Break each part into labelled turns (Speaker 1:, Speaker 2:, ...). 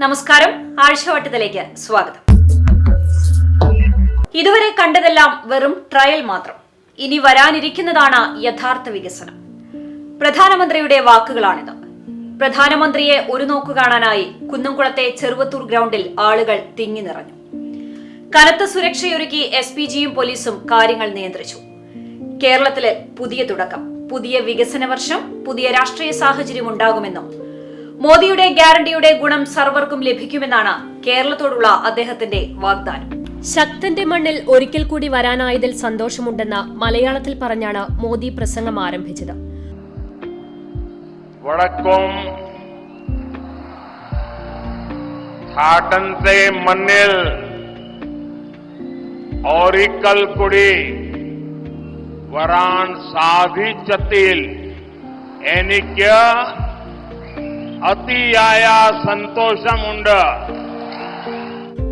Speaker 1: നമസ്കാരം, ആഴ്ചവട്ടത്തിലേക്ക് സ്വാഗതം. ഇതുവരെ കണ്ടതെല്ലാം വെറും ട്രയൽ മാത്രം. ഇനി വരാനിരിക്കുന്നതാണ് യഥാർത്ഥ വികസനം. പ്രധാനമന്ത്രിയുടെ വാക്കുകളാണിത്. പ്രധാനമന്ത്രിയെ ഒരു നോക്കു കാണാനായി കുന്നംകുളത്തെ ചെറുവത്തൂർ ഗ്രൗണ്ടിൽ ആളുകൾ തിങ്ങി നിറഞ്ഞു. കനത്ത സുരക്ഷയൊരുക്കി SPGയും പോലീസും കാര്യങ്ങൾ നിയന്ത്രിച്ചു. കേരളത്തിലെ പുതിയ തുടക്കം, പുതിയ വികസന വർഷം, പുതിയ രാഷ്ട്രീയ സാഹചര്യം ഉണ്ടാകുമെന്നും മോദിയുടെ ഗ്യാരണ്ടിയുടെ ഗുണം സർവർക്കും ലഭിക്കുമെന്നാണ് കേരളത്തോടുള്ള അദ്ദേഹത്തിന്റെ വാഗ്ദാനം. ശക്തന്റെ മണ്ണിൽ ഒരിക്കൽ കൂടി വരാനായതിൽ സന്തോഷമുണ്ടെന്ന് മലയാളത്തിൽ പറഞ്ഞാണ് മോദി പ്രസംഗം ആരംഭിച്ചത്.
Speaker 2: വടക്കും ഘാട്ടന്റെ മണ്ണിൽ ഒരിക്കൽ കൂടി വരാൻ സാധിച്ചതിൽ എനിക്ക് അതിയായ സന്തോഷമുണ്ട്.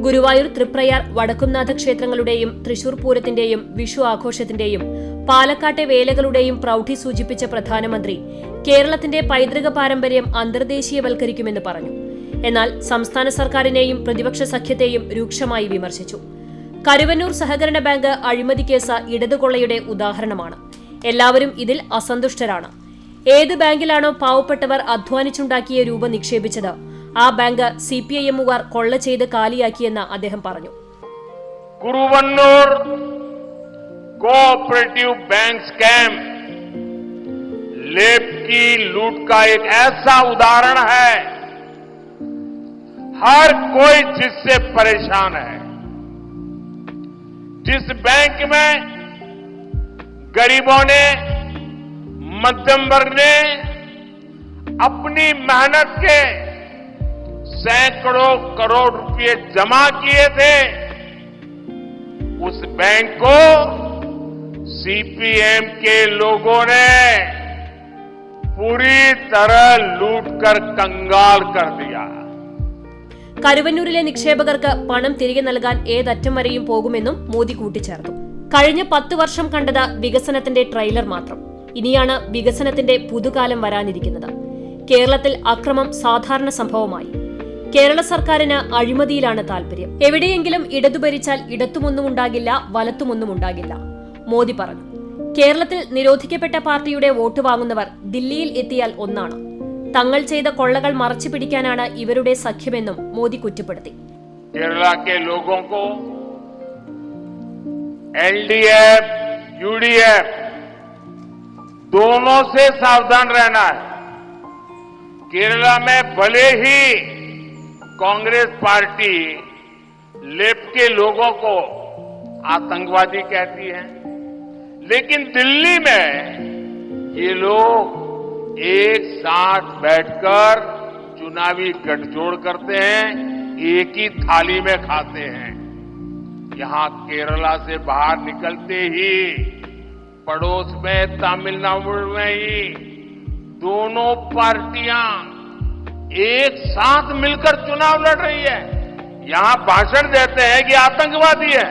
Speaker 1: ഗുരുവായൂർ, തൃപ്രയാർ, വടക്കുംനാഥ ക്ഷേത്രങ്ങളുടെയും തൃശൂർ പൂരത്തിന്റെയും വിഷു ആഘോഷത്തിന്റെയും പാലക്കാട്ടെ വേലകളുടെയും പ്രൗഢി സൂചിപ്പിച്ച പ്രധാനമന്ത്രി കേരളത്തിന്റെ പൈതൃക പാരമ്പര്യം അന്തർദേശീയവൽക്കരിക്കുമെന്ന് പറഞ്ഞു. എന്നാൽ സംസ്ഥാന സർക്കാരിനെയും പ്രതിപക്ഷ സഖ്യത്തെയും രൂക്ഷമായി വിമർശിച്ചു. കരുവന്നൂർ സഹകരണ ബാങ്ക് അഴിമതി കേസ് ഇടതുകൊള്ളയുടെ ഉദാഹരണമാണ്. എല്ലാവരും ഇതിൽ അസന്തുഷ്ടരാണ്. ഏത് ബാങ്കിലാണോ പാവപ്പെട്ടവർ അധ്വാനിച്ചുണ്ടാക്കിയ രൂപ നിക്ഷേപിച്ചത്, ആ ബാങ്ക് CPIMകാർ കൊള്ള ചെയ്ത് കാലിയാക്കിയെന്ന് അദ്ദേഹം പറഞ്ഞു.
Speaker 2: കുറുവന്നൂർ कोऑपरेटिव बैंक स्कैम लेप की लूट का एक ऐसा उदाहरण है, हर कोई जिससे परेशान है. जिस बैंक में गरीबों ने, मध्यम वर्ग ने अपनी मेहनत के सैकड़ों करोड़ रुपए जमा किए थे, उस बैंक को CPM के लोगों ने पूरी तरह लूटकर कंगाल कर दिया.
Speaker 1: കരുവന്നൂരിലെ നിക്ഷേപകർക്ക് പണം തിരികെ നൽകാൻ ഏതറ്റം വരെയും പോകുമെന്നും മോദി കൂട്ടിച്ചേർത്തു. കഴിഞ്ഞ 10 വർഷം കണ്ടത് വികസനത്തിന്റെ ട്രെയിലർ മാത്രം. ഇനിയാണ് വികസനത്തിന്റെ പുതുകാലം വരാനിരിക്കുന്നത്. കേരളത്തിൽ അക്രമം സാധാരണ സംഭവമായി. കേരള സർക്കാരിന് അഴിമതിയിലാണ് താൽപര്യം. എവിടെയെങ്കിലും ഇടതു ഭരിച്ചാൽ ഇടത്തുമൊന്നും ഉണ്ടാകില്ല, വലത്തുമൊന്നും ഉണ്ടാകില്ല, മോദി പറഞ്ഞു. കേരളത്തിൽ നിരോധിക്കപ്പെട്ട പാർട്ടിയുടെ വോട്ട് വാങ്ങുന്നവർ ദില്ലിയിൽ എത്തിയാൽ ഒന്നാണ്. തങ്ങൾ ചെയ്ത കൊള്ളകൾ മറച്ചു പിടിക്കാനാണ് ഇവരുടെ സഖ്യമെന്നും മോദി കുറ്റപ്പെടുത്തി.
Speaker 2: കേരള के लोगों को LDF, UDF दोनों से सावधान रहना है. केरला में भले ही कांग्रेस पार्टी लेफ्ट के लोगों को आतंकवादी कहती है, लेकिन दिल्ली में ये लोग एक साथ बैठकर चुनावी गठजोड़ करते हैं, एक ही थाली में खाते हैं. यहां केरला से बाहर निकलते ही पड़ोस में तमिलनाडु में ही दोनों पार्टियां एक साथ मिलकर चुनाव लड़ रही है. यहां भाषण देते हैं कि आतंकवादी है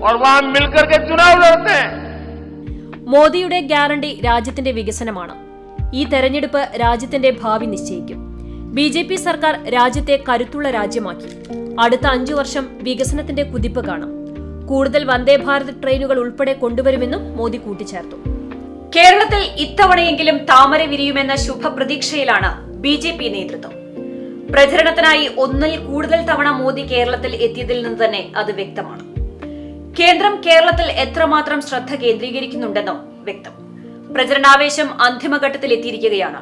Speaker 2: और वहां मिलकर के चुनाव लड़ते हैं.
Speaker 1: മോദിയുടെ ഗ്യാരണ്ടി രാജ്യത്തിന്റെ വികസനമാണ്. ഈ തെരഞ്ഞെടുപ്പ് രാജ്യത്തിന്റെ ഭാവി നിശ്ചയിക്കും. BJP സർക്കാർ രാജ്യത്തെ കരുത്തുള്ള രാജ്യമാക്കി. അടുത്ത 5 വർഷം വികസനത്തിന്റെ കുതിപ്പ് കാണാം. കൂടുതൽ വന്ദേ ഭാരത് ട്രെയിനുകൾ ഉൾപ്പെടെ കൊണ്ടുവരുമെന്നും മോദി കൂട്ടിച്ചേർത്തു. കേരളത്തിൽ ഇത്തവണയെങ്കിലും താമര വിരിയുമെന്ന ശുഭപ്രതീക്ഷയിലാണ് BJP നേതൃത്വം. പ്രചരണത്തിനായി ഒന്നിൽ കൂടുതൽ തവണ മോദി കേരളത്തിൽ എത്തിയതിൽ നിന്ന് തന്നെ അത് വ്യക്തമാണ്. കേന്ദ്രം കേരളത്തിൽ എത്രമാത്രം ശ്രദ്ധ കേന്ദ്രീകരിക്കുന്നുണ്ടെന്നും വ്യക്തം. പ്രചരണാവേശം അന്തിമഘട്ടത്തിൽ എത്തിയിരിക്കുകയാണ്.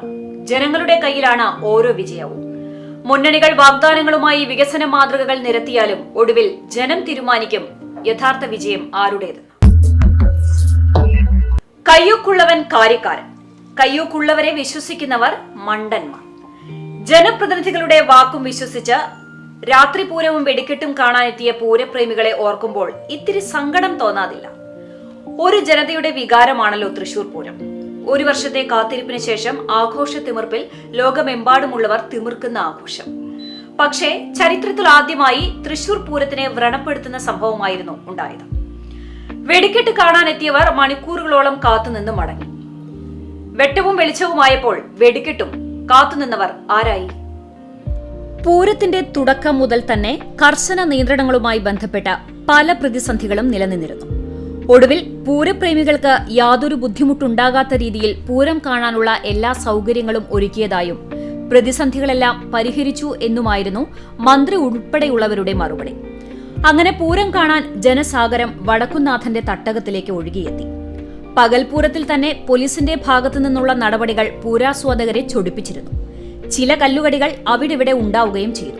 Speaker 1: ജനങ്ങളുടെ കയ്യിലാണ് ഓരോ വിജയവും. മുന്നണികൾ വാഗ്ദാനങ്ങളുമായി വികസന മാതൃകകൾ നിരത്തിയാലും ഒടുവിൽ ജനം തീരുമാനിക്കും യഥാർത്ഥ വിജയം ആരുടേതെന്ന്. കയ്യൂക്കുള്ളവൻ കാര്യക്കാരൻ, കയ്യൂക്കുള്ളവരെ വിശ്വസിക്കുന്നവർ മണ്ടന്മാർ. ജനപ്രതിനിധികളുടെ വാക്കും വിശ്വസിച്ച് രാത്രിപൂരവും വെടിക്കെട്ടും കാണാനെത്തിയ പൂരപ്രേമികളെ ഓർക്കുമ്പോൾ ഇത്തിരി സങ്കടം തോന്നാതില്ല. ഒരു ജനതയുടെ വികാരമാണല്ലോ തൃശൂർ പൂരം. 1 വർഷത്തെ കാത്തിരിപ്പിന് ശേഷം ആഘോഷ തിമിർപ്പിൽ ലോകമെമ്പാടുമുള്ളവർ തിമിർക്കുന്ന ആഘോഷം. പക്ഷേ ചരിത്രത്തിൽ ആദ്യമായി തൃശൂർ പൂരത്തിനെ വ്രണപ്പെടുത്തുന്ന സംഭവമായിരുന്നു ഉണ്ടായത്. വെടിക്കെട്ട് കാണാനെത്തിയവർ മണിക്കൂറുകളോളം കാത്തുനിന്ന് മടങ്ങി. വെട്ടവും വെളിച്ചവുമായപ്പോൾ വെടിക്കെട്ടും കാത്തുനിന്നവർ ആരായി?
Speaker 3: പൂരത്തിന്റെ തുടക്കം മുതൽ തന്നെ കർശന നിയന്ത്രണങ്ങളുമായി ബന്ധപ്പെട്ട പല പ്രതിസന്ധികളും നിലനിന്നിരുന്നു. ഒടുവിൽ പൂരപ്രേമികൾക്ക് യാതൊരു ബുദ്ധിമുട്ടുണ്ടാകാത്ത രീതിയിൽ പൂരം കാണാനുള്ള എല്ലാ സൗകര്യങ്ങളും ഒരുക്കിയതായും പ്രതിസന്ധികളെല്ലാം പരിഹരിച്ചു എന്നുമായിരുന്നു മന്ത്രി ഉൾപ്പെടെയുള്ളവരുടെ മറുപടി. അങ്ങനെ പൂരം കാണാൻ ജനസാഗരം വടക്കുംനാഥന്റെ തട്ടകത്തിലേക്ക് ഒഴുകിയെത്തി. പകൽപൂരത്തിൽ തന്നെ പോലീസിന്റെ ഭാഗത്തു നിന്നുള്ള നടപടികൾ പൂരാസ്വാദകരെ ചൊടിപ്പിച്ചിരുന്നു. ചില കല്ലുകടികൾ അവിടെവിടെ ഉണ്ടാവുകയും ചെയ്തു.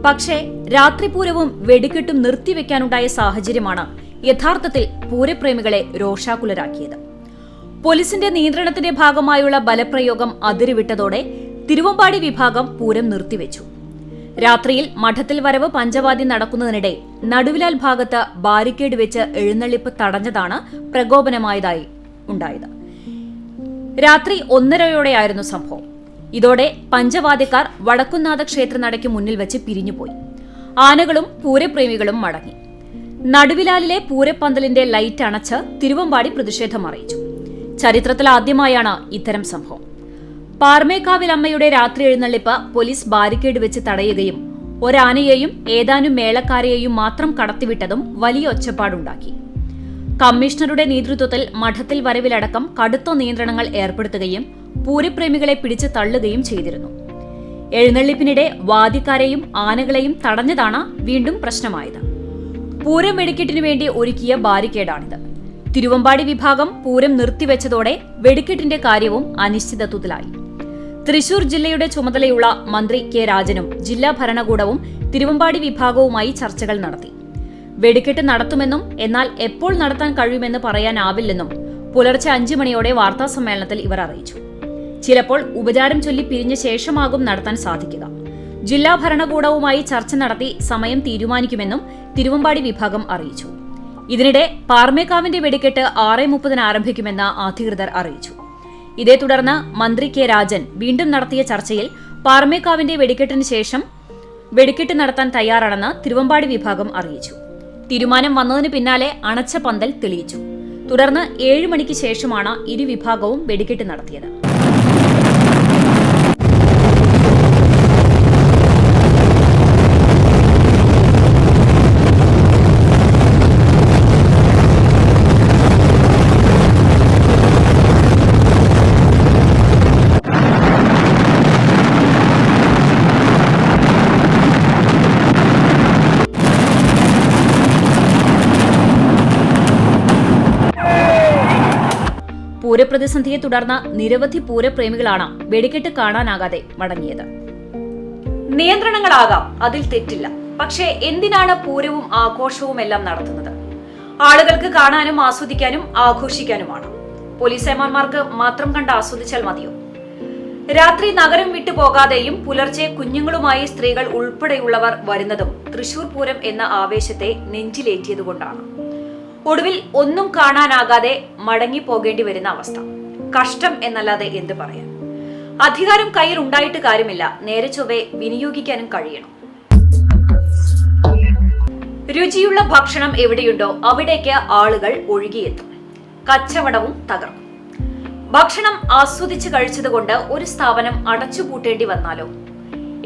Speaker 3: പക്ഷേ രാത്രിപൂരവും വെടിക്കെട്ടും നിർത്തിവെക്കാനുണ്ടായ സാഹചര്യമാണ് യഥാർത്ഥത്തിൽ പൂരപ്രേമികളെ രോഷാകുലരാക്കിയത്. പോലീസിന്റെ നിയന്ത്രണത്തിന്റെ ഭാഗമായുള്ള ബലപ്രയോഗം അതിരുവിട്ടതോടെ തിരുവമ്പാടി വിഭാഗം പൂരം നിർത്തിവെച്ചു. രാത്രിയിൽ മഠത്തിൽ വരവ് പഞ്ചവാദ്യം നടക്കുന്നതിനിടെ നടുവിലാൽ ഭാഗത്ത് ബാരിക്കേഡ് വെച്ച് എഴുന്നള്ളിപ്പ് തടഞ്ഞതാണ് പ്രകോപനമായതായി ഉണ്ടായത്. രാത്രി 1:30 സംഭവം. ഇതോടെ പഞ്ചവാദ്യക്കാർ വടക്കുംനാഥ ക്ഷേത്രനടയ്ക്ക് മുന്നിൽ വെച്ച് പിരിഞ്ഞുപോയി. ആനകളും പൂരപ്രേമികളും മടങ്ങി. നടുവിലാലിലെ പൂരപ്പന്തലിന്റെ ലൈറ്റ് അണച്ച് തിരുവമ്പാടി പ്രതിഷേധം അറിയിച്ചു. ചരിത്രത്തിൽ ആദ്യമായാണ് ഇത്തരം സംഭവം. പാർമേക്കാവിൽ അമ്മയുടെ രാത്രി എഴുന്നള്ളിപ്പ് പോലീസ് ബാരിക്കേഡ് വെച്ച് തടയുകയും ഒരാനയെയും ഏതാനും മേളക്കാരെയും മാത്രം കടത്തിവിട്ടതും വലിയ ഒച്ചപ്പാടുണ്ടാക്കി. കമ്മീഷണറുടെ നേതൃത്വത്തിൽ മഠത്തിൽ വരവിലടക്കം കടുത്ത നിയന്ത്രണങ്ങൾ ഏർപ്പെടുത്തുകയും പൂരപ്രേമികളെ പിടിച്ചു തള്ളുകയും ചെയ്തിരുന്നു. എഴുന്നള്ളിപ്പിനിടെ വാദ്യക്കാരെയും ആനകളെയും തടഞ്ഞതാണ് വീണ്ടും പ്രശ്നമായത്. പൂരം വെടിക്കെട്ടിനു വേണ്ടി ഒരുക്കിയ ബാരിക്കേഡാണിത്. തിരുവമ്പാടി വിഭാഗം പൂരം നിർത്തിവെച്ചതോടെ വെടിക്കെട്ടിന്റെ കാര്യവും അനിശ്ചിതത്വത്തിലായി. തൃശൂർ ജില്ലയുടെ ചുമതലയുള്ള മന്ത്രി കെ രാജനും ജില്ലാ ഭരണകൂടവും തിരുവമ്പാടി വിഭാഗവുമായി ചർച്ചകൾ നടത്തി. വെടിക്കെട്ട് നടത്തുമെന്നും എന്നാൽ എപ്പോൾ നടത്താൻ കഴിയുമെന്ന് പറയാനാവില്ലെന്നും പുലർച്ചെ 5 മണിയോടെ വാർത്താസമ്മേളനത്തിൽ ഇവർ അറിയിച്ചു. ചിലപ്പോൾ ഉപചാരം ചൊല്ലി പിരിഞ്ഞ ശേഷമാകും നടത്താൻ സാധിക്കുക. ജില്ലാ ഭരണകൂടവുമായി ചർച്ച നടത്തി സമയം തീരുമാനിക്കുമെന്നും തിരുവമ്പാടി വിഭാഗം അറിയിച്ചു. ഇതിനിടെ പാർമേക്കാവിന്റെ വെടിക്കെട്ട് 6:30 ആരംഭിക്കുമെന്ന് അധികൃതർ അറിയിച്ചു. ഇതേ തുടർന്ന് മന്ത്രി കെ രാജൻ വീണ്ടും നടത്തിയ ചർച്ചയിൽ പാർമേക്കാവിന്റെ വെടിക്കെട്ടിന് ശേഷം വെടിക്കെട്ട് നടത്താൻ തയ്യാറാണെന്ന് തിരുവമ്പാടി വിഭാഗം അറിയിച്ചു. തീരുമാനം വന്നതിന് പിന്നാലെ അണച്ച പന്തൽ തെളിയിച്ചു. തുടർന്ന് 7 മണിക്ക് ശേഷമാണ് ഇരുവിഭാഗവും വെടിക്കെട്ട് നടത്തിയത്. പൂരപ്രതിസന്ധിയെ തുടർന്ന് നിരവധി പൂരപ്രേമികളാണ് വെടിക്കെട്ട് കാണാനാകാതെ മടങ്ങിയത്. നിയന്ത്രണങ്ങളാകാം, അതിൽ തെറ്റില്ല. പക്ഷേ എന്തിനാണ് പൂരവും ആഘോഷവും എല്ലാം നടത്തുന്നത്? ആളുകൾക്ക് കാണാനും ആസ്വദിക്കാനും ആഘോഷിക്കാനുമാണ്. പോലീസ് എമാന്മാർക്ക് മാത്രം കണ്ട് ആസ്വദിച്ചാൽ മതിയോ? രാത്രി നഗരം വിട്ടുപോകാതെയും പുലർച്ചെ കുഞ്ഞുങ്ങളുമായി സ്ത്രീകൾ ഉൾപ്പെടെയുള്ളവർ വരുന്നതും തൃശൂർ പൂരം എന്ന ആവേശത്തെ നെഞ്ചിലേറ്റിയതുകൊണ്ടാണ്. ഒടുവിൽ ഒന്നും കാണാനാകാതെ മടങ്ങിപ്പോകേണ്ടി വരുന്ന അവസ്ഥ. കഷ്ടം എന്നല്ലാതെ എന്ത് പറയാൻ? അധികാരം കയ്യിൽ ഉണ്ടായിട്ട് കാര്യമില്ല, നേരെ ചൊവ്വേ വിനിയോഗിക്കാനും കഴിയണം. രുചിയുള്ള ഭക്ഷണം എവിടെയുണ്ടോ അവിടേക്ക് ആളുകൾ ഒഴുകിയെത്തും. കച്ചവടവും തകർക്കും. ഭക്ഷണം ആസ്വദിച്ച് കഴിച്ചതുകൊണ്ട് ഒരു സ്ഥാപനം അടച്ചുപൂട്ടേണ്ടി വന്നാലോ?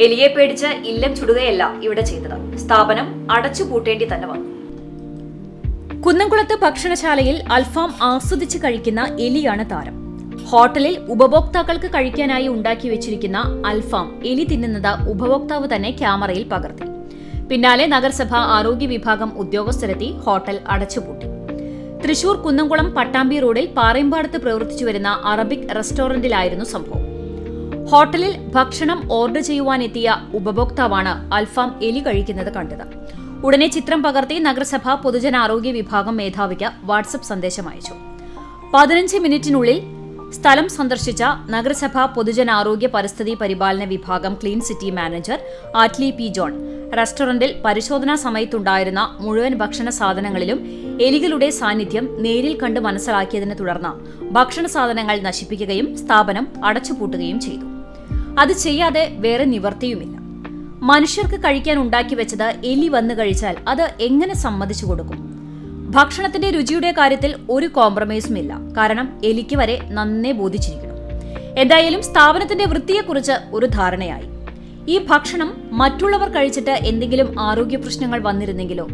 Speaker 3: എലിയെ പേടിച്ച് ഇല്ലം ചുടുകയല്ല ഇവിടെ ചെയ്തത്. സ്ഥാപനം അടച്ചുപൂട്ടേണ്ടി തന്നെ വന്നു. കുന്നംകുളത്ത് ഭക്ഷണശാലയിൽ അൽഫാം ആസ്വദിച്ച് കഴിക്കുന്ന എലിയാണ് താരം. ഹോട്ടലിൽ ഉപഭോക്താക്കൾക്ക് കഴിക്കാനായി ഉണ്ടാക്കി വെച്ചിരിക്കുന്ന അൽഫാം എലി തിന്നുന്നത് ഉപഭോക്താവ് തന്നെ ക്യാമറയിൽ പകർത്തി. പിന്നാലെ നഗരസഭ ആരോഗ്യ വിഭാഗം ഉദ്യോഗസ്ഥരെത്തി ഹോട്ടൽ അടച്ചുപൂട്ടി. തൃശൂർ കുന്നംകുളം പട്ടാമ്പി റോഡിൽ പാറയമ്പാടത്ത് പ്രവർത്തിച്ചുവരുന്ന അറബിക് റെസ്റ്റോറന്റിലായിരുന്നു സംഭവം. ഹോട്ടലിൽ ഭക്ഷണം ഓർഡർ ചെയ്യുവാനെത്തിയ ഉപഭോക്താവാണ് അൽഫാം എലി കഴിക്കുന്നത് കണ്ടത്. ഉടനെ ചിത്രം പകർത്തി നഗരസഭ പൊതുജനാരോഗ്യ വിഭാഗം മേധാവിക്ക് വാട്സപ്പ് സന്ദേശം അയച്ചു. 15 മിനിറ്റിനുള്ളിൽ സ്ഥലം സന്ദർശിച്ച നഗരസഭ പൊതുജനാരോഗ്യ പരിസ്ഥിതി പരിപാലന വിഭാഗം clean city manager Attlee P John റെസ്റ്റോറന്റിൽ പരിശോധനാ സമയത്തുണ്ടായിരുന്ന മുഴുവൻ ഭക്ഷണ സാധനങ്ങളിലും എലികളുടെ സാന്നിധ്യം നേരിൽ കണ്ട് മനസ്സിലാക്കിയതിനെ തുടർന്ന് ഭക്ഷണ സാധനങ്ങൾ നശിപ്പിക്കുകയും സ്ഥാപനം അടച്ചുപൂട്ടുകയും ചെയ്തു. അത് ചെയ്യാതെ വേറെ നിവർത്തിയുമില്ല. മനുഷ്യർക്ക് കഴിക്കാൻ ഉണ്ടാക്കി വെച്ചത് എലി വന്നു കഴിച്ചാൽ അത് എങ്ങനെ സമ്മതിച്ചു കൊടുക്കും? ഭക്ഷണത്തിന്റെ രുചിയുടെ കാര്യത്തിൽ ഒരു കോംപ്രമൈസും ഇല്ല. കാരണം എലിക്ക് വരെ നന്നേ ബോധിച്ചിരിക്കണം. എന്തായാലും സ്ഥാപനത്തിന്റെ വൃത്തിയെക്കുറിച്ച് ഒരു ധാരണയായി. ഈ ഭക്ഷണം മറ്റുള്ളവർ കഴിച്ചിട്ട് എന്തെങ്കിലും ആരോഗ്യ പ്രശ്നങ്ങൾ വന്നിരുന്നെങ്കിലോ?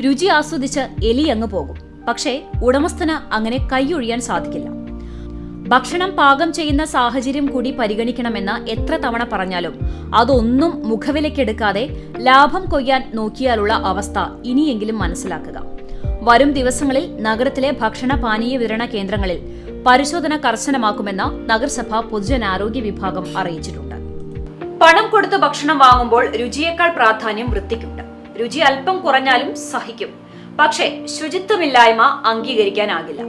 Speaker 3: രുചി ആസ്വദിച്ച് എലി അങ്ങ് പോകും. പക്ഷേ ഉടമസ്ഥന് അങ്ങനെ കൈയൊഴിയാൻ സാധിക്കില്ല. ഭക്ഷണം പാകം ചെയ്യുന്ന സാഹചര്യം കൂടി പരിഗണിക്കണമെന്ന് എത്ര തവണ പറഞ്ഞാലും അതൊന്നും മുഖവിലക്കെടുക്കാതെ ലാഭം കൊയ്യാൻ നോക്കിയാലുള്ള അവസ്ഥ ഇനിയെങ്കിലും മനസ്സിലാക്കുക. വരും ദിവസങ്ങളിൽ നഗരത്തിലെ ഭക്ഷണ പാനീയ വിതരണ കേന്ദ്രങ്ങളിൽ പരിശോധന കർശനമാക്കുമെന്ന് നഗരസഭ പൊതുജനാരോഗ്യ വിഭാഗം അറിയിച്ചിട്ടുണ്ട്. പണം കൊടുത്ത് ഭക്ഷണം വാങ്ങുമ്പോൾ രുചിയേക്കാൾ പ്രാധാന്യം വൃത്തിക്കുണ്ട്. രുചി അല്പം കുറഞ്ഞാലും സഹിക്കും. പക്ഷേ ശുചിത്വമില്ലായ്മ അംഗീകരിക്കാനാകില്ല.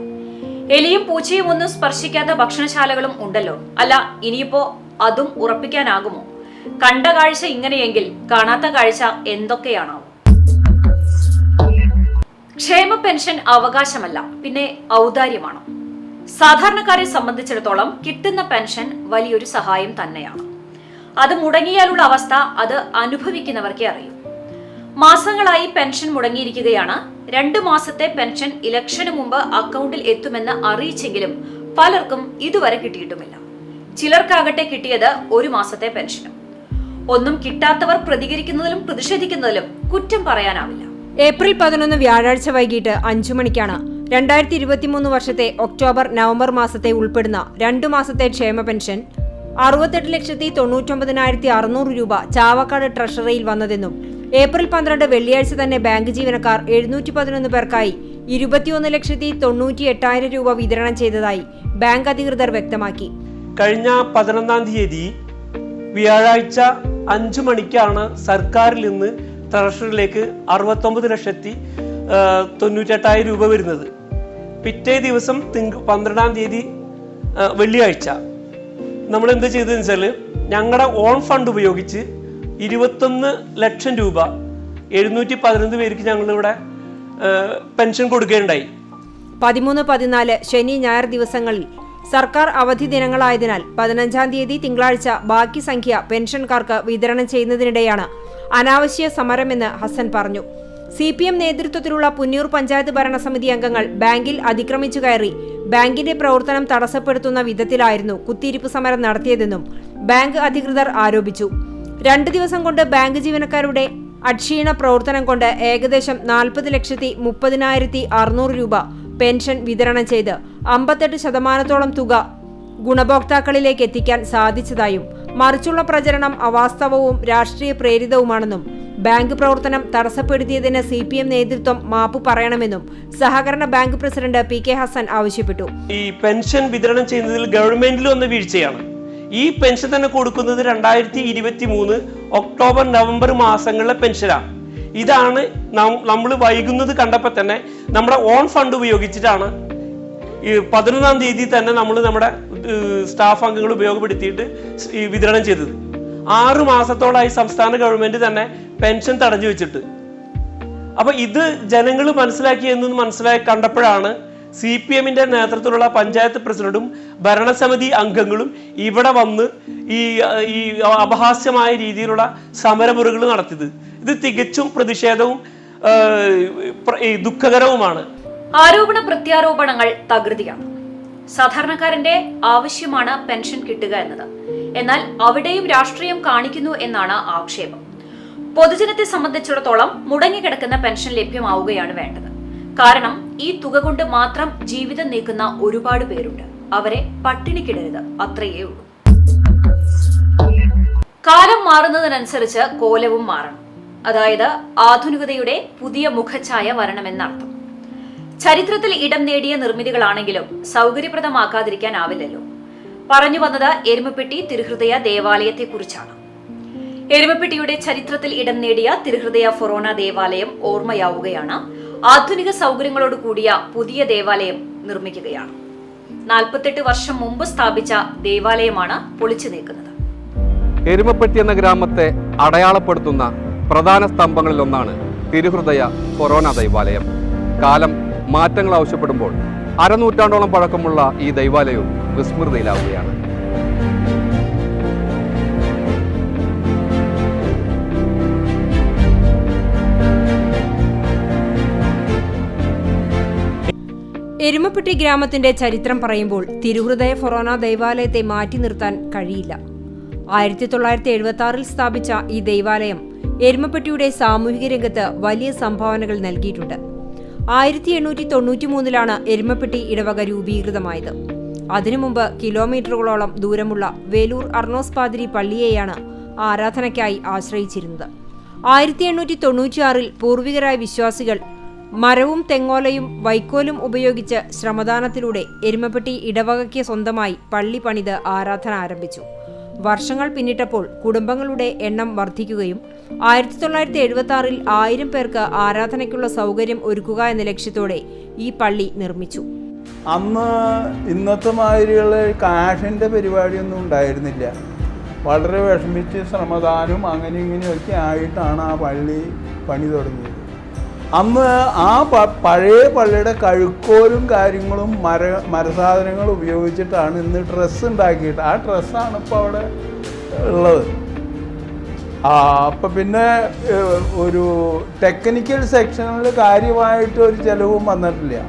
Speaker 3: എലിയും പൂച്ചയും ഒന്നും സ്പർശിക്കാത്ത ഭക്ഷണശാലകളും ഉണ്ടല്ലോ. അല്ല, ഇനിയിപ്പോ അതും ഉറപ്പിക്കാനാകുമോ? കണ്ട കാഴ്ച ഇങ്ങനെയെങ്കിൽ കാണാത്ത കാഴ്ച എന്തൊക്കെയാണോ? ക്ഷേമ പെൻഷൻ അവകാശമല്ല, പിന്നെ ഔദാര്യമാണ്. സാധാരണക്കാരെ സംബന്ധിച്ചിടത്തോളം കിട്ടുന്ന പെൻഷൻ വലിയൊരു സഹായം തന്നെയാണ്. അത് മുടങ്ങിയാലുള്ള അവസ്ഥ അത് അനുഭവിക്കുന്നവർക്കേ അറിയൂ. മാസങ്ങളായി പെൻഷൻ മുടങ്ങിയിരിക്കുകയാണ്. 2 മാസത്തെ പെൻഷൻ ഇലക്ഷന് മുമ്പ് അക്കൗണ്ടിൽ എത്തുമെന്ന് അറിയിച്ചെങ്കിലും പലർക്കും ഇതുവരെ കിട്ടിയിട്ടുമില്ല. ചിലർക്കാകട്ടെ കിട്ടിയത് 1 മാസത്തെ പെൻഷനും. ഒന്നും കിട്ടാത്തവർ പ്രതികരിക്കുന്നതിലും പ്രതിഷേധിക്കുന്നതിലും കുറ്റം പറയാനാവില്ല.
Speaker 4: ഏപ്രിൽ 11 വ്യാഴാഴ്ച വൈകിട്ട് 5 മണിക്കാണ് 2023 വർഷത്തെ ഒക്ടോബർ നവംബർ മാസത്തെ ഉൾപ്പെടുന്ന 2 മാസത്തെ ക്ഷേമ പെൻഷൻ 68,99,600 രൂപ ചാവക്കാട് ട്രഷറിയിൽ വന്നതെന്നും ഏപ്രിൽ 12 വെള്ളിയാഴ്ച തന്നെ ബാങ്ക് ജീവനക്കാർ 711 പേർക്കായി 21,98,000 രൂപ വിതരണം ചെയ്തതായി ബാങ്ക് അധികൃതർ വ്യക്തമാക്കി.
Speaker 5: കഴിഞ്ഞ 11-ാം തീയതി വ്യാഴാഴ്ച 5 മണിക്കാണ് സർക്കാരിൽ നിന്ന് ട്രഷറിയിലേക്ക് 69,98,000 രൂപ വരുന്നത്. പിറ്റേ ദിവസം 12-ാം തീയതി വെള്ളിയാഴ്ച നമ്മൾ എന്ത് ചെയ്തതെന്ന് വെച്ചാൽ ഞങ്ങളുടെ ഓൺ ഫണ്ട് ഉപയോഗിച്ച് 21 ലക്ഷം രൂപ 711 പേർക്ക് ഞങ്ങളിവിടെ പെൻഷൻ കൊടുക്കുകയുണ്ടായി.
Speaker 4: 13, 14 ശനി ഞായർ ദിവസങ്ങളിൽ സർക്കാർ അവധി ദിനങ്ങളായതിനാൽ 15-ാം തീയതി തിങ്കളാഴ്ച ബാക്കി സംഖ്യ പെൻഷൻകാർക്ക് വിതരണം ചെയ്യുന്നതിനിടെയാണ് അനാവശ്യ സമരമെന്ന് ഹസൻ പറഞ്ഞു. CPM നേതൃത്വത്തിലുള്ള പുന്നൂർ പഞ്ചായത്ത് ഭരണസമിതി അംഗങ്ങൾ ബാങ്കിൽ അതിക്രമിച്ചു കയറി ബാങ്കിന്റെ പ്രവർത്തനം തടസ്സപ്പെടുത്തുന്ന വിധത്തിലായിരുന്നു കുത്തിയിരിപ്പ് സമരം നടത്തിയതെന്നും ബാങ്ക് അധികൃതർ ആരോപിച്ചു. 2 ദിവസം കൊണ്ട് ബാങ്ക് ജീവനക്കാരുടെ അക്ഷീണ പ്രവർത്തനം കൊണ്ട് ഏകദേശം 40,30,600 രൂപ പെൻഷൻ വിതരണം ചെയ്ത് 58% തുക ഗുണഭോക്താക്കളിലേക്ക് എത്തിക്കാൻ സാധിച്ചതായും മറിച്ചുള്ള പ്രചരണം അവാസ്തവവും രാഷ്ട്രീയ പ്രേരിതവുമാണെന്നും ബാങ്ക് പ്രവർത്തനം തടസ്സപ്പെടുത്തിയതിന് CPM നേതൃത്വം മാപ്പ് പറയണമെന്നും സഹകരണ ബാങ്ക് പ്രസിഡന്റ് PK ഹസൻ ആവശ്യപ്പെട്ടു.
Speaker 5: ഈ പെൻഷൻ വിതരണം ചെയ്യുന്നതിൽ ഗവൺമെന്റിൽ വന്ന വീഴ്ചയാണ്. ഈ പെൻഷൻ തന്നെ കൊടുക്കുന്നത് 2023 ഒക്ടോബർ നവംബർ മാസങ്ങളിലെ പെൻഷനാണ്. ഇതാണ് നമ്മൾ വൈകുന്നത് കണ്ടപ്പോൾ തന്നെ നമ്മുടെ ഓൺ ഫണ്ട് ഉപയോഗിച്ചിട്ടാണ് 11-ാം തീയതി തന്നെ നമ്മൾ നമ്മുടെ സ്റ്റാഫ് അംഗങ്ങൾ ഉപയോഗപ്പെടുത്തിയിട്ട് വിതരണം ചെയ്തത്. 6 മാസത്തോളമായി സംസ്ഥാന ഗവൺമെന്റ് തന്നെ പെൻഷൻ തടഞ്ഞു വെച്ചിട്ട്. അപ്പൊ ഇത് ജനങ്ങൾ മനസ്സിലാക്കി കണ്ടപ്പോഴാണ് CPMന്റെ നേതൃത്വത്തിലുള്ള പഞ്ചായത്ത് പ്രസിഡന്റും ഭരണസമിതി അംഗങ്ങളും ഇവിടെ വന്ന് ഈ അപഹാസ്യമായ രീതിയിലുള്ള സമരമുറകൾ നടത്തിയത്. ഇത് തികച്ചും പ്രതിഷേധവും ദുഃഖകരവുമാണ്.
Speaker 3: ആരോപണ പ്രത്യാരോപണങ്ങൾ തകൃതിയാണ്. സാധാരണക്കാരന്റെ ആവശ്യമാണ് പെൻഷൻ കിട്ടുക എന്നത്. എന്നാൽ അവിടെയും രാഷ്ട്രീയം കാണിക്കുന്നു എന്നാണ് ആക്ഷേപം. പൊതുജനത്തെ സംബന്ധിച്ചിടത്തോളം മുടങ്ങിക്കിടക്കുന്ന പെൻഷൻ ലഭ്യമാവുകയാണ് വേണ്ടത്. കാരണം ഈ തുക കൊണ്ട് മാത്രം ജീവിതം നീക്കുന്ന ഒരുപാട് പേരുണ്ട്. അവരെ പട്ടിണിക്കിടരുത്, അത്രയേ ഉള്ളൂ. കാലം മാറുന്നതിനനുസരിച്ച് കോലവും മാറണം. അതായത് ആധുനികതയുടെ പുതിയ മുഖഛായ വരണമെന്നർത്ഥം. ചരിത്രത്തിൽ ഇടം നേടിയ നിർമ്മിതികളാണെങ്കിലും സൗകര്യപ്രദമാക്കാതിരിക്കാനാവില്ലല്ലോ. പറഞ്ഞു വന്നത് എരുമപ്പെട്ടി തിരുഹൃദയ ദേവാലയത്തെക്കുറിച്ചാണ്. എരുമപ്പെട്ടിയുടെ ചരിത്രത്തിൽ ഇടം നേടിയ തിരുഹൃദയ ഫൊറോന ദേവാലയം ഓർമ്മയാവുകയാണ്. ആധുനിക സൗകര്യങ്ങളോട് കൂടിയ പുതിയ ദേവാലയം നിർമ്മിക്കുകയാണ്. 48 വർഷം മുമ്പ് സ്ഥാപിച്ച ദേവാലയമാണ് പൊളിച്ചു നീക്കുന്നത്.
Speaker 6: എരുമപ്പെട്ടി എന്ന ഗ്രാമത്തെ അടയാളപ്പെടുത്തുന്ന പ്രധാന സ്തംഭങ്ങളിലൊന്നാണ് തിരുഹൃദയ ഫൊറോന ദേവാലയം. കാലം മാറ്റങ്ങൾ ആവശ്യപ്പെടുമ്പോൾ അരനൂറ്റാണ്ടോളം പഴക്കമുള്ള ഈ ദൈവാലയവും വിസ്മൃതിയിലാവുകയാണ്.
Speaker 4: എരുമപ്പെട്ടി ഗ്രാമത്തിന്റെ ചരിത്രം പറയുമ്പോൾ തിരുഹൃദയ ഫൊറോന ദേവാലയത്തെ മാറ്റി നിർത്താൻ കഴിയില്ല. 1976 സ്ഥാപിച്ച ഈ ദൈവാലയം എരുമപ്പെട്ടിയുടെ സാമൂഹിക രംഗത്ത് വലിയ സംഭാവനകൾ നൽകിയിട്ടുണ്ട്. 1893 എരുമപ്പെട്ടി ഇടവക രൂപീകൃതമായത്. അതിനു മുമ്പ് കിലോമീറ്ററുകളോളം ദൂരമുള്ള വേലൂർ അർണോസ് പാതിരി പള്ളിയെയാണ് ആരാധനയ്ക്കായി ആശ്രയിച്ചിരുന്നത്. 1896 പൂർവികരായ വിശ്വാസികൾ മരവും തെങ്ങോലയും വൈക്കോലും ഉപയോഗിച്ച് ശ്രമദാനത്തിലൂടെ എരുമപ്പെട്ടി ഇടവകയ്ക്ക് സ്വന്തമായി പള്ളി പണിത് ആരാധന ആരംഭിച്ചു. വർഷങ്ങൾ പിന്നിട്ടപ്പോൾ കുടുംബങ്ങളുടെ എണ്ണം വർദ്ധിക്കുകയും 1976 1000 പേർക്ക് ആരാധനയ്ക്കുള്ള സൗകര്യം ഒരുക്കുക എന്ന ലക്ഷ്യത്തോടെ ഈ പള്ളി നിർമ്മിച്ചു.
Speaker 7: അന്ന് ഇന്നത്തെ മാതിരിയുള്ള കാശിൻ്റെ പരിപാടിയൊന്നും ഉണ്ടായിരുന്നില്ല. വളരെ വിഷമിച്ച് ശ്രമദാനവും അങ്ങനെ ഇങ്ങനെയൊക്കെ ആയിട്ടാണ് ആ പള്ളി പണി തുടങ്ങിയത്. അന്ന് ആ പഴയ പള്ളിയുടെ കഴുക്കോലും കാര്യങ്ങളും മരസാധനങ്ങൾ ഉപയോഗിച്ചിട്ടാണ് ഇന്ന് ഡ്രസ്സ് ഉണ്ടാക്കിയിട്ട്, ആ ഡ്രസ്സാണ് ഇപ്പോൾ അവിടെ ഉള്ളത്. അപ്പം പിന്നെ ഒരു ടെക്നിക്കൽ സെക്ഷനിൽ കാര്യമായിട്ട് ഒരു ചിലവും വന്നിട്ടില്ല.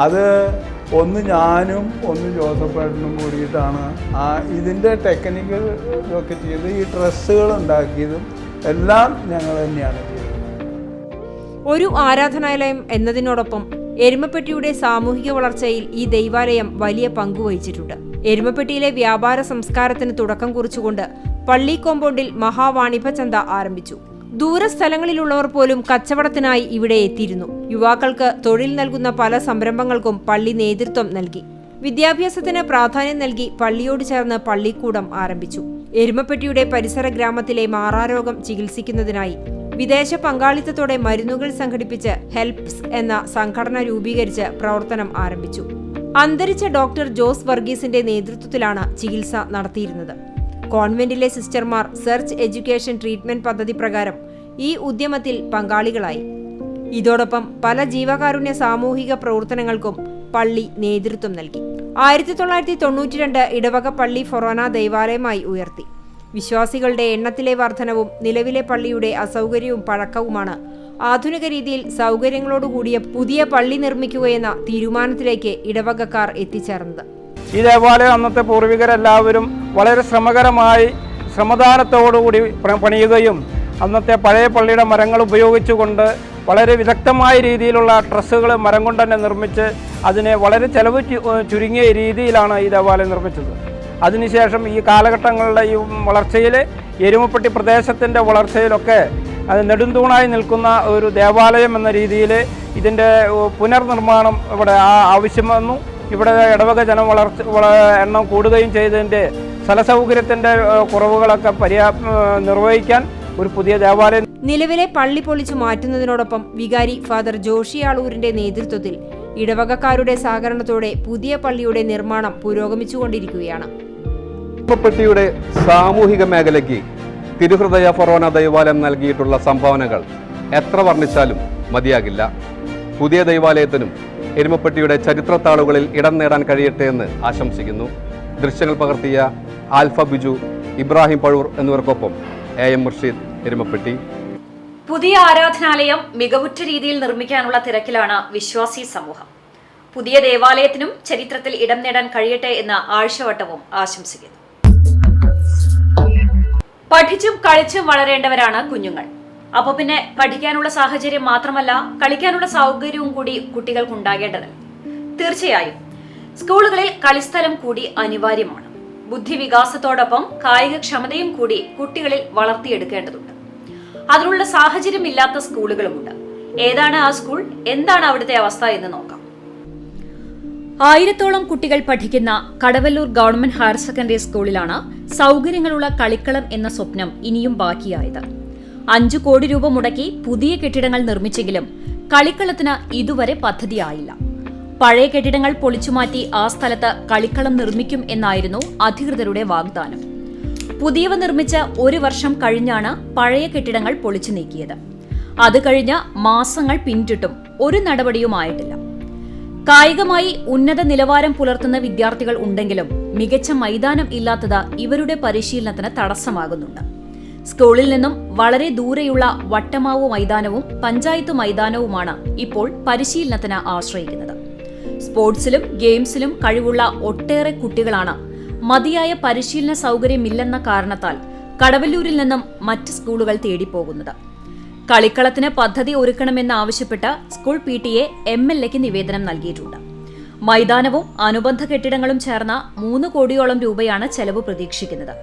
Speaker 7: അത് ഒന്ന് ഞാനും ഒന്ന് ജോസഫേട്ടനും കൂടിയിട്ടാണ് ഇതിൻ്റെ ടെക്നിക്കൽ ഇതൊക്കെ ചെയ്ത് ഈ ഡ്രസ്സുകൾ ഉണ്ടാക്കിയതും എല്ലാം ഞങ്ങൾ തന്നെയാണ് ചെയ്തത്.
Speaker 4: ഒരു ആരാധനാലയം എന്നതിനോടൊപ്പം എരുമപ്പെട്ടിയുടെ സാമൂഹിക വളർച്ചയിൽ ഈ ദൈവാലയം വലിയ പങ്കുവഹിച്ചിട്ടുണ്ട്. എരുമപ്പെട്ടിയിലെ വ്യാപാര സംസ്കാരത്തിന് തുടക്കം കുറിച്ചുകൊണ്ട് പള്ളി കോമ്പൗണ്ടിൽ മഹാവാണിഭ ചന്ത ആരംഭിച്ചു. ദൂരസ്ഥലങ്ങളിലുള്ളവർ പോലും കച്ചവടത്തിനായി ഇവിടെ എത്തിയിരുന്നു. യുവാക്കൾക്ക് തൊഴിൽ നൽകുന്ന പല സംരംഭങ്ങൾക്കും പള്ളി നേതൃത്വം നൽകി. വിദ്യാഭ്യാസത്തിന് പ്രാധാന്യം നൽകി പള്ളിയോട് ചേർന്ന് പള്ളിക്കൂടം ആരംഭിച്ചു. എരുമപ്പെട്ടിയുടെ പരിസര ഗ്രാമത്തിലെ മാറാരോഗം ചികിത്സിക്കുന്നതിനായി വിദേശ പങ്കാളിത്തത്തോടെ മരുന്നുകൾ സംഘടിപ്പിച്ച് ഹെൽപ്സ് എന്ന സംഘടന രൂപീകരിച്ച് പ്രവർത്തനം ആരംഭിച്ചു. അന്തരിച്ച ഡോക്ടർ ജോസ് വർഗീസിന്റെ നേതൃത്വത്തിലാണ് ചികിത്സ നടത്തിയിരുന്നത്. കോൺവെന്റിലെ സിസ്റ്റർമാർ സെർച്ച് എഡ്യൂക്കേഷൻ ട്രീറ്റ്മെന്റ് പദ്ധതി പ്രകാരം ഈ ഉദ്യമത്തിൽ പങ്കാളികളായി. ഇതോടൊപ്പം പല ജീവകാരുണ്യ സാമൂഹിക പ്രവർത്തനങ്ങൾക്കും പള്ളി നേതൃത്വം നൽകി. 1992 ഇടവക പള്ളി ഫൊറോന ദൈവാലയമായി ഉയർത്തി. വിശ്വാസികളുടെ എണ്ണത്തിലെ വർധനവും നിലവിലെ പള്ളിയുടെ അസൗകര്യവും പഴക്കവുമാണ് ആധുനിക രീതിയിൽ സൗകര്യങ്ങളോടുകൂടിയ പുതിയ പള്ളി നിർമ്മിക്കുകയെന്ന തീരുമാനത്തിലേക്ക് ഇടവകക്കാർ എത്തിച്ചേർന്നത്.
Speaker 8: ഈ ദേവാലയം അന്നത്തെ പൂർവികരെല്ലാവരും വളരെ ശ്രമദാനത്തോടുകൂടി പണിയുകയും അന്നത്തെ പഴയ പള്ളിയുടെ മരങ്ങൾ ഉപയോഗിച്ചുകൊണ്ട് വളരെ വിദഗ്ധമായ രീതിയിലുള്ള ട്രസ്സുകൾ മരം കൊണ്ട് തന്നെ നിർമ്മിച്ച് അതിനെ വളരെ ചെലവ് ചുരുങ്ങിയ രീതിയിലാണ് ഈ ദേവാലയം നിർമ്മിച്ചത്. അതിനുശേഷം ഈ കാലഘട്ടങ്ങളുടെ ഈ വളർച്ചയിൽ എരുമപ്പെട്ടി പ്രദേശത്തിൻ്റെ വളർച്ചയിലൊക്കെ അത് നെടുന്തൂണായി നിൽക്കുന്ന ഒരു ദേവാലയം എന്ന രീതിയിൽ ഇതിൻ്റെ പുനർനിർമ്മാണം ഇവിടെ ആവശ്യം വന്നു. ഇവിടെ ഇടവക എണ്ണം കൂടുകയും ചെയ്തതിൻ്റെ സ്ഥലസൗകര്യത്തിൻ്റെ കുറവുകളൊക്കെ നിർവഹിക്കാൻ ഒരു പുതിയ ദേവാലയം.
Speaker 4: നിലവിലെ പള്ളി പൊളിച്ചു മാറ്റുന്നതിനോടൊപ്പം വികാരി ഫാദർ ജോഷി ആളൂരിന്റെ നേതൃത്വത്തിൽ ഇടവകക്കാരുടെ സഹകരണത്തോടെ പുതിയ പള്ളിയുടെ നിർമ്മാണം പുരോഗമിച്ചുകൊണ്ടിരിക്കുകയാണ്.
Speaker 6: എരുമപ്പെട്ടിയുടെ സാമൂഹിക മേഖലയ്ക്ക് തിരുഹൃദയ ഫൊറോന ദൈവാലയം നൽകിയിട്ടുള്ള സംഭാവനകൾ എത്ര വർണ്ണിച്ചാലും മതിയാകില്ല. പുതിയ ദൈവാലയത്തിനും എരുമപ്പെട്ടിയുടെ ചരിത്രത്താളുകളിൽ ഇടം നേടാൻ കഴിയട്ടെ എന്ന് ആശംസിക്കുന്നു. ദൃശ്യങ്ങൾ പകർത്തിയ ആൽഫ ബിജു, ഇബ്രാഹിം പഴൂർ എന്നിവർക്കൊപ്പം AM മുർഷിദ്, എരുമപ്പെട്ടി.
Speaker 3: പുതിയ ആരാധനാലയം മികവുറ്റ രീതിയിൽ നിർമ്മിക്കാനുള്ള തിരക്കിലാണ് വിശ്വാസി സമൂഹം. പുതിയ ദേവാലയത്തിനും ചരിത്രത്തിൽ ഇടം നേടാൻ കഴിയട്ടെ എന്ന് ആഴ്ചവട്ടവും ആശംസിക്കുന്നു. പഠിച്ചും കളിച്ചും വളരേണ്ടവരാണ് കുഞ്ഞുങ്ങൾ. അപ്പോൾ പിന്നെ പഠിക്കാനുള്ള സാഹചര്യം മാത്രമല്ല, കളിക്കാനുള്ള സൗകര്യവും കൂടി കുട്ടികൾക്ക് ഉണ്ടാകേണ്ടതല്ല. തീർച്ചയായും സ്കൂളുകളിൽ കളിസ്ഥലം കൂടി അനിവാര്യമാണ്. ബുദ്ധിവികാസത്തോടൊപ്പം കായികക്ഷമതയും കൂടി കുട്ടികളിൽ വളർത്തിയെടുക്കേണ്ടതുണ്ട്. അതിനുള്ള സാഹചര്യമില്ലാത്ത സ്കൂളുകളുമുണ്ട്. ഏതാണ് ആ സ്കൂൾ, എന്താണ് അവിടുത്തെ അവസ്ഥ എന്ന് നോക്കാം. 1000-ഓളം കുട്ടികൾ പഠിക്കുന്ന കടവല്ലൂർ ഗവൺമെന്റ് ഹയർ സെക്കൻഡറി സ്കൂളിലാണ് സൗകര്യങ്ങളുള്ള കളിക്കളം എന്ന സ്വപ്നം ഇനിയും ബാക്കിയായത്. 5 കോടി രൂപ മുടക്കി പുതിയ കെട്ടിടങ്ങൾ നിർമ്മിച്ചെങ്കിലും കളിക്കളത്തിന് ഇതുവരെ പദ്ധതിയായില്ല. പഴയ കെട്ടിടങ്ങൾ പൊളിച്ചുമാറ്റി ആ സ്ഥലത്ത് കളിക്കളം നിർമ്മിക്കും എന്നായിരുന്നു അധികൃതരുടെ വാഗ്ദാനം. പുതിയവ നിർമ്മിച്ച് 1 വർഷം കഴിഞ്ഞാണ് പഴയ കെട്ടിടങ്ങൾ പൊളിച്ചു നീക്കിയത്. അത് കഴിഞ്ഞ മാസങ്ങൾ പിന്നിട്ടിട്ടും ഒരു നടപടിയുമായിട്ടില്ല. കായികമായി ഉന്നത നിലവാരം പുലർത്തുന്ന വിദ്യാർത്ഥികൾ ഉണ്ടെങ്കിലും മികച്ച മൈതാനം ഇല്ലാത്തത് ഇവരുടെ പരിശീലനത്തിന് തടസ്സമാകുന്നുണ്ട്. സ്കൂളിൽ നിന്നും വളരെ ദൂരെയുള്ള വട്ടമാവ് മൈതാനവും പഞ്ചായത്ത് മൈതാനവുമാണ് ഇപ്പോൾ പരിശീലനത്തിന് ആശ്രയിക്കുന്നത്. സ്പോർട്സിലും ഗെയിംസിലും കഴിവുള്ള ഒട്ടേറെ കുട്ടികളാണ് മതിയായ പരിശീലന സൗകര്യമില്ലെന്ന കാരണത്താൽ കടവല്ലൂരിൽ നിന്നും മറ്റ് സ്കൂളുകൾ തേടിപ്പോകുന്നത്. കളിക്കളത്തിന് പദ്ധതി ഒരുക്കണമെന്നാവശ്യപ്പെട്ട് സ്കൂൾ PTA MLAക്ക് നിവേദനം നൽകിയിട്ടുണ്ട്. മൈതാനവും അനുബന്ധ കെട്ടിടങ്ങളും ചേർന്ന 3 കോടിയോളം രൂപയാണ് ചെലവ് പ്രതീക്ഷിക്കുന്നത്.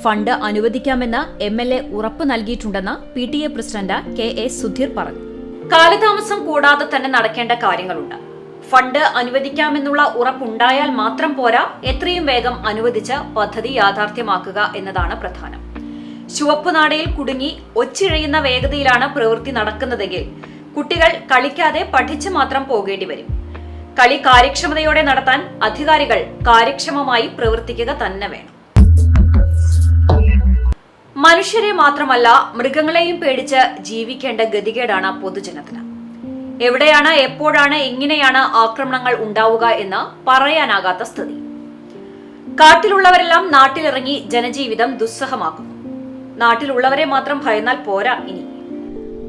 Speaker 3: ഫണ്ട് അനുവദിക്കാമെന്ന് MLA ഉറപ്പ് നൽകിയിട്ടുണ്ടെന്ന് PTA പ്രസിഡന്റ് KA സുധീർ പറഞ്ഞു. കാലതാമസം കൂടാതെ തന്നെ നടക്കേണ്ട കാര്യങ്ങളുണ്ട്. ഫണ്ട് അനുവദിക്കാമെന്നുള്ള ഉറപ്പുണ്ടായാൽ മാത്രം പോരാ, എത്രയും വേഗം അനുവദിച്ച് പദ്ധതി യാഥാർത്ഥ്യമാക്കുക എന്നതാണ് പ്രധാനം. ചുവപ്പുനാടയിൽ കുടുങ്ങി ഒച്ചിഴയുന്ന വേഗതയിലാണ് പ്രവൃത്തി നടക്കുന്നതെങ്കിൽ കുട്ടികൾ കളിക്കാതെ പഠിച്ചു മാത്രം പോകേണ്ടി വരും. കളി കാര്യക്ഷമതയോടെ നടത്താൻ അധികാരികൾ കാര്യക്ഷമമായി പ്രവർത്തിക്കുക തന്നെ വേണം. മനുഷ്യരെ മാത്രമല്ല മൃഗങ്ങളെയും പേടിച്ച് ജീവിക്കേണ്ട ഗതികേടാണ് പൊതുജനത്തിന്. എവിടെയാണ്, എപ്പോഴാണ്, എങ്ങനെയാണ് ആക്രമണങ്ങൾ ഉണ്ടാവുക എന്ന് പറയാനാകാത്ത സ്ഥിതി. കാട്ടിലുള്ളവരെല്ലാം നാട്ടിലിറങ്ങി ജനജീവിതം ദുസ്സഹമാക്കുന്നു. നാട്ടിലുള്ളവരെ മാത്രം ഭയന്നാൽ പോരാ. ഇനി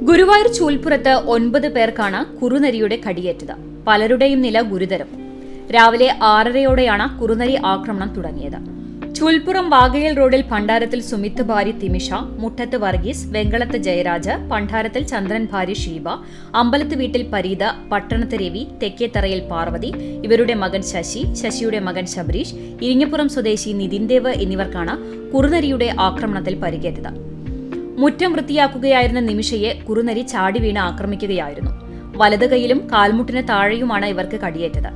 Speaker 3: ഗുരുവായൂർ ചൂൽപ്പുറത്ത് 9 പേർക്കാണ് കുറുനരിയുടെ കടിയേറ്റത്. പലരുടെയും നില ഗുരുതരം. രാവിലെ 6:30യോടെയാണ് കുറുനരി ആക്രമണം തുടങ്ങിയത്. ചൂൽപ്പുറം വാകയിൽ റോഡിൽ ഭണ്ഡാരത്തിൽ സുമിത്ത് ഭാര്യ തിമിഷ, മുട്ടത്ത് വർഗീസ്, വെങ്കളത്ത് ജയരാജ്, ഭണ്ഡാരത്തിൽ ചന്ദ്രൻ ഭാര്യ ഷീബ, അമ്പലത്ത് വീട്ടിൽ പരീത, പട്ടണത്ത് രവി, തെക്കേത്തറയിൽ പാർവതി, ഇവരുടെ മകൻ ശശി, ശശിയുടെ മകൻ ശബരീഷ്, ഇരിങ്ങപ്പുറം സ്വദേശി നിതിൻദേവ് എന്നിവർക്കാണ് കുറുനരിയുടെ ആക്രമണത്തിൽ പരിക്കേറ്റത്. മുറ്റം വൃത്തിയാക്കുകയായിരുന്ന നിമിഷയെ കുറുനരി ചാടി വീണ് ആക്രമിക്കുകയായിരുന്നു. വലത് കൈയിലും കാൽമുട്ടിന് താഴെയുമാണ് ഇവർക്ക് കടിയേറ്റത്.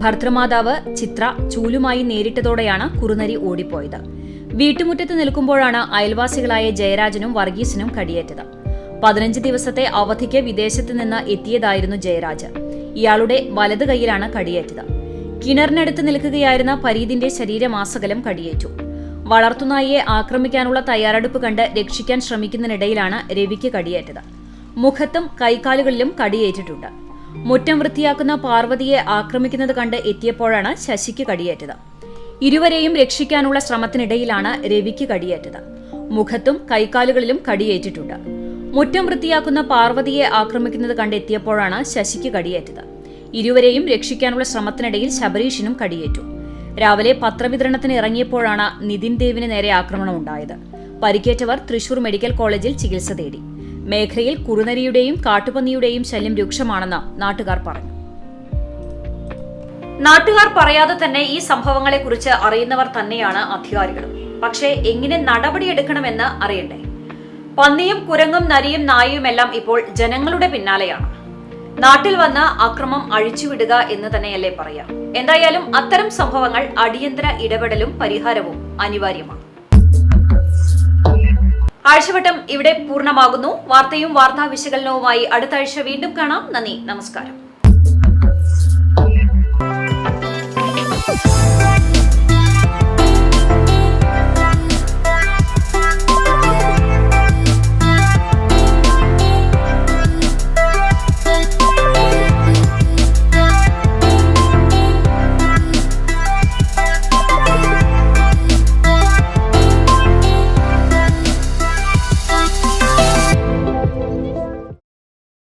Speaker 3: ഭർത്തൃമാതാവ് ചിത്ര ചൂലുമായി നേരിട്ടതോടെയാണ് കുറുനരി ഓടിപ്പോയത്. വീട്ടുമുറ്റത്ത് നിൽക്കുമ്പോഴാണ് അയൽവാസികളായ ജയരാജനും വർഗീസിനും കടിയേറ്റത്. 15 ദിവസത്തെ അവധിക്ക് വിദേശത്ത് നിന്ന് എത്തിയതായിരുന്നു ജയരാജ്. ഇയാളുടെ വലത് കൈയിലാണ് കടിയേറ്റത്. കിണറിനടുത്ത് നിൽക്കുകയായിരുന്ന പരീതിന്റെ ശരീരമാസകലം കടിയേറ്റു. വളർത്തുനായിയെ ആക്രമിക്കാനുള്ള തയ്യാറെടുപ്പ് കണ്ട് രക്ഷിക്കാൻ ശ്രമിക്കുന്നതിനിടയിലാണ് രവിക്ക് കടിയേറ്റത്. മുഖത്തും കൈകാലുകളിലും കടിയേറ്റിട്ടുണ്ട്. മുറ്റം വൃത്തിയാക്കുന്ന പാർവതിയെ ആക്രമിക്കുന്നത് കണ്ട് എത്തിയപ്പോഴാണ് ശശിക്ക് കടിയേറ്റത്. ഇരുവരെയും രക്ഷിക്കാനുള്ള ശ്രമത്തിനിടയിലാണ് രവിക്ക് കടിയേറ്റത്. മുഖത്തും കൈകാലുകളിലും കടിയേറ്റിട്ടുണ്ട്. മുറ്റം വൃത്തിയാക്കുന്ന പാർവതിയെ ആക്രമിക്കുന്നത് കണ്ട് എത്തിയപ്പോഴാണ് ശശിക്ക് കടിയേറ്റത്. ഇരുവരെയും രക്ഷിക്കാനുള്ള ശ്രമത്തിനിടയിൽ ശബരീഷിനും കടിയേറ്റു. രാവിലെ പത്രവിതരണത്തിന് ഇറങ്ങിയപ്പോഴാണ് നിതിൻ ദേവിന് നേരെ ആക്രമണം ഉണ്ടായത്. പരിക്കേറ്റവർ തൃശൂർ മെഡിക്കൽ കോളേജിൽ ചികിത്സ തേടി. മേഖലയിൽ കുറുനരിയുടെയും കാട്ടുപന്നിയുടെയും ശല്യം രൂക്ഷമാണെന്ന് നാട്ടുകാർ പറഞ്ഞു. നാട്ടുകാർ പറയാതെ തന്നെ ഈ സംഭവങ്ങളെക്കുറിച്ച് അറിയുന്നവർ തന്നെയാണ് അധികാരികളും. പക്ഷേ എങ്ങനെ നടപടിയെടുക്കണമെന്ന് അറിയണ്ടേ? പന്നിയും കുരങ്ങും നരിയും നായയുമെല്ലാം ഇപ്പോൾ ജനങ്ങളുടെ പിന്നാലെയാണ്. നാട്ടിൽ വന്ന് അക്രമം അഴിച്ചുവിടുക എന്ന് തന്നെയല്ലേ പറയാം. എന്തായാലും അത്തരം സംഭവങ്ങൾ അടിയന്തര ഇടപെടലും പരിഹാരവും അനിവാര്യമാണ്. ആഴ്ചവട്ടം ഇവിടെ പൂർണ്ണമാകുന്നു. വാർത്തയും വാർത്താ വിശകലനവുമായി അടുത്ത ആഴ്ച വീണ്ടും കാണാം. നന്ദി, നമസ്കാരം.